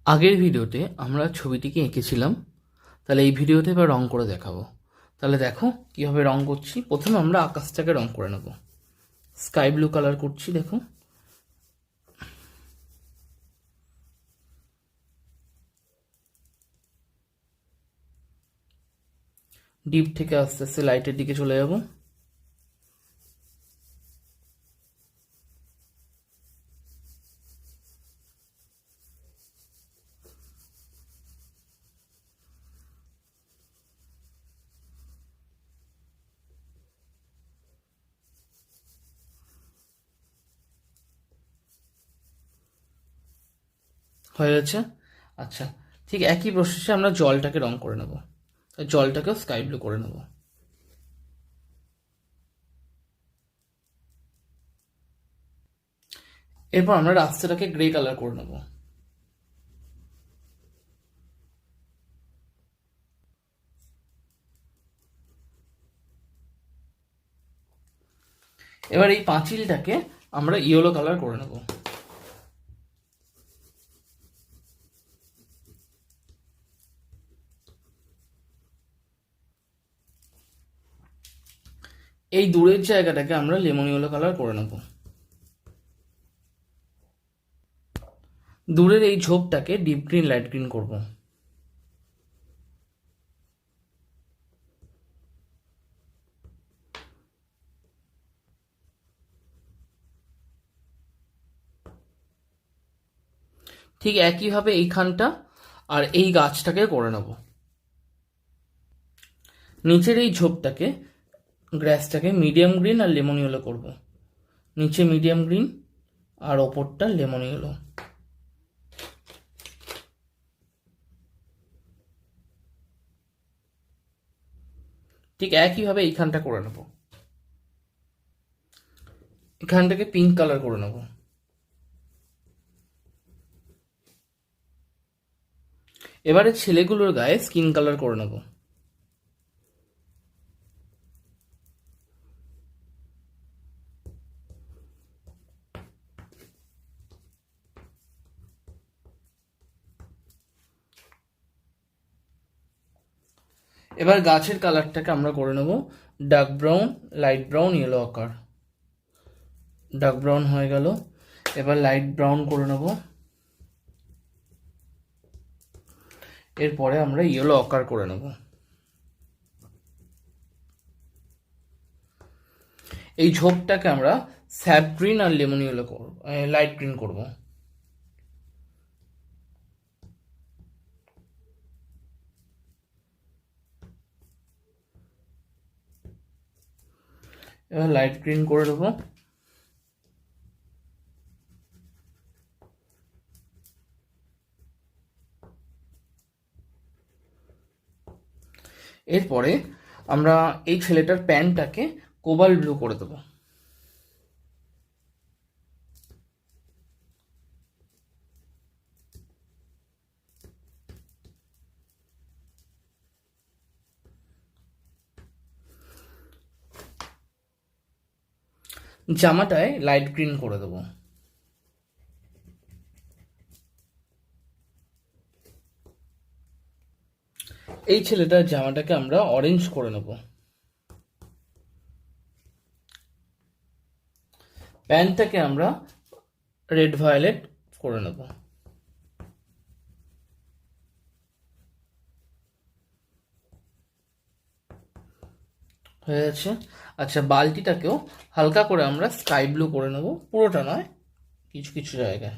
আগের ভিডিওতে আমরা ছবিটিকে এঁকেছিলাম, তাহলে এই ভিডিওতে এবার রং করে দেখাবো। তাহলে দেখো কীভাবে রং করছি। প্রথমে আমরা আকাশটাকে রং করে নেব। স্কাই ব্লু কালার করছি, দেখো। ডিপ থেকে আস্তে আস্তে লাইটের দিকে চলে যাব। হয়ে গেছে। আচ্ছা, ঠিক একই প্রসেসে আমরা জলটাকে রং করে নেব। জলটাকেও স্কাই ব্লু করে নেব। এরপর আমরা রাস্তাটাকে গ্রে কালার করে নেব। এবার এই পাঁচিলটাকে আমরা ইয়েলো কালার করে নেব। এই দূরের জায়গাটাকে আমরা লেমন ইয়েলো কালার করে নেব। দূরের এই ঝোপটাকে ডিপ গ্রিন লাইট গ্রিন করব। ঠিক একইভাবে এইখানটা আর এই গাছটাকে করে নেব। নিচের এই ঝোপটাকে, গ্রাসটাকে মিডিয়াম গ্রিন আর লেমন ইয়েলো করব। নিচে মিডিয়াম গ্রিন আর ওপরটা লেমন ইয়েলো। ঠিক একইভাবে এইখানটা করে নেব। এখানটাকে পিঙ্ক কালার করে নেব। এবারে ছেলেগুলোর গায়ে স্কিন কালার করে নেব। এবার গাছের কালারটাকে আমরা করে নেব dark brown, light brown, yellow আকার। ডার্ক ব্রাউন হয়ে গেল। এবার লাইট ব্রাউন করে নেব। এরপরে আমরা ইয়েলো আকার করে নেব। এই ঝোপটাকে আমরা স্যাপ গ্রিন আর লেমন ইয়েলো করব, লাইট গ্রিন করব। এবার লাইট গ্রিন করে দেবো। এরপরে আমরা এই ছেলেটার প্যান্টটাকে কোবাল্ট ব্লু করে দেবো। জামাটায় লাইট গ্রিন করে দেবো। এই ছেলেটার জামাটাকে আমরা অরেঞ্জ করে নেব। প্যান্টটাকে আমরা রেড ভায়োলেট করে নেব। হয়ে যাচ্ছে। আচ্ছা, বালতিটাকেও হালকা করে আমরা স্কাই ব্লু করে নেব, পুরোটা নয়, কিছু কিছু জায়গায়।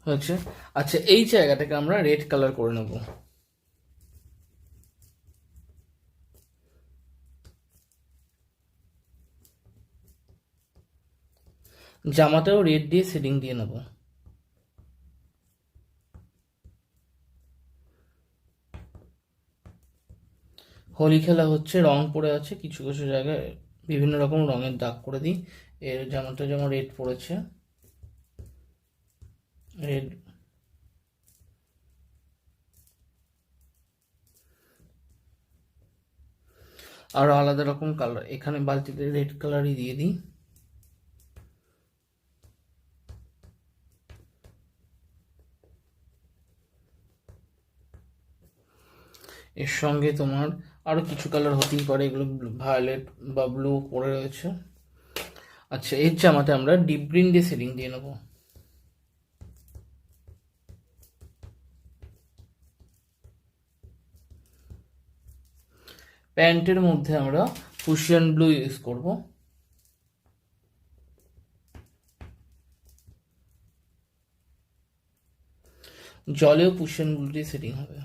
হয়েছে। আচ্ছা, এই জায়গাটাকে আমরা রেড কালার করে নেব। জামাটাও রেড দিয়ে শেডিং দিয়ে নেব। হোলি খেলা হচ্ছে, রং পড়ে আছে কিছু কিছু জায়গায়, বিভিন্ন রকম রঙের দাগ করে দিই। এর জামাটা যেমন রেড পড়েছে, রেড। আরো আলাদা রকম কালার এখানে বালতিতে রেড কালারই দিয়ে দিই। এর সঙ্গে তোমার আরও কিছু কালার হতেই পারে, এগুলো ভায়োলেট বা ব্লু পড়ে রয়েছে। আচ্ছা, এর জামাতে আমরা ডিপ গ্রিন দিয়ে শেডিং দিয়ে নেবো। প্যান্টের মধ্যে আমরা ফুশিয়ান ব্লু ইউজ করব। জলেও ফুশিয়ান ব্লু দিয়ে সেটিং হবে।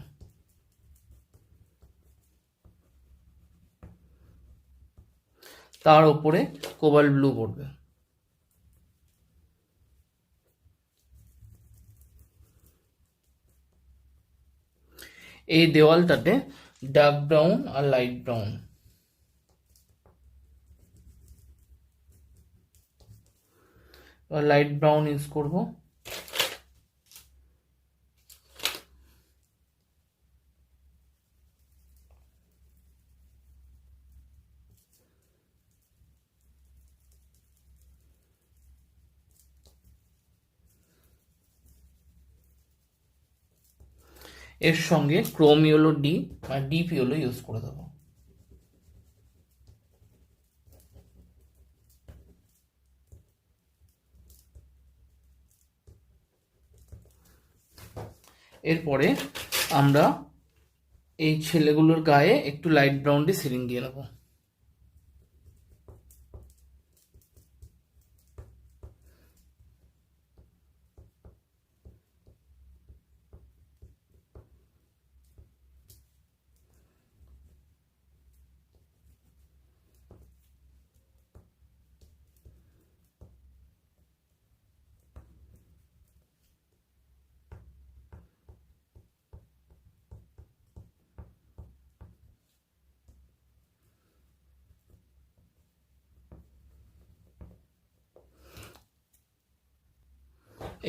তার উপরে কোবাল্ট ব্লু পড়বে। এই দেওয়ালটাতে ডার্ক ব্রাউন আর light brown, light brown use করব। এর সঙ্গে ক্রোম ইয়েলো ডি আর ডিপ ইয়েলো ইউজ করে দেবো। এরপরে আমরা এই ছেলেগুলোর গায়ে একটু লাইট ব্রাউন দিয়ে সিলিং দিয়ে নেবো।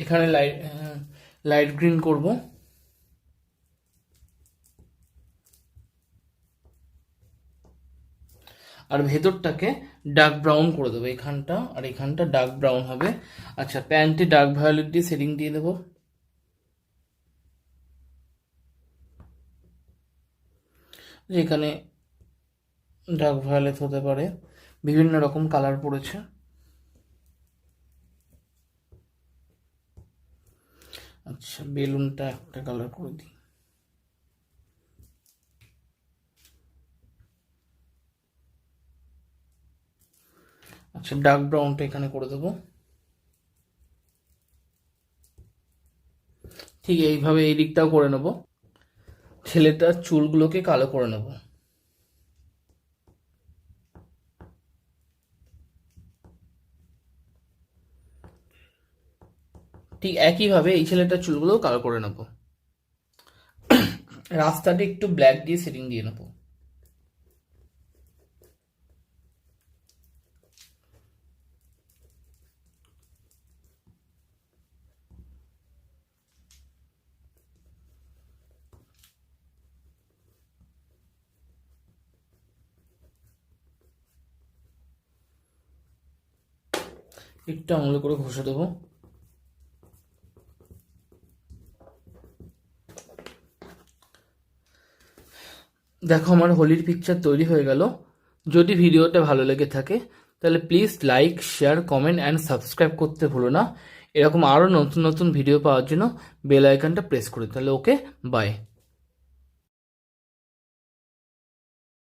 এখানে লাইট গ্রিন করব। আর ভেতরটাকে ডার্ক ব্রাউন করে দেবো, এখানটা আর এখানটা ডার্ক ব্রাউন হবে। আচ্ছা, প্যান্টে ডার্ক ভায়োলেট দিয়ে শেডিং দিয়ে দেবো। যেখানে ডার্ক ভায়োলেট হতে পারে, বিভিন্ন রকম কালার পড়েছে। আচ্ছা, বেলুনটা একটা কালার করে দিই। আচ্ছা, ডার্ক ব্রাউনটা এখানে করে দেবো। ঠিক এইভাবে এই দিকটাও করে নেব। ছেলেটার চুলগুলোকে কালো করে নেব। ঠিক একইভাবে এই ছেলেটার চুলগুলোও কালো করে নেব। রাস্তাটা একটু ব্ল্যাক দিয়ে সেটিং দিয়ে নেব। একটু আঙুলে করে ঘষে দেবো। দেখো, আমার হোলির পিকচার তৈরি হয়ে গেল। যদি ভিডিওটা ভালো লেগে থাকে তাহলে please like, share, comment and subscribe করতে ভুলো না। এরকম আরও নতুন নতুন ভিডিও পাওয়ার জন্য বেল আইকনটা প্রেস করে। তাহলে ওকে, বাই।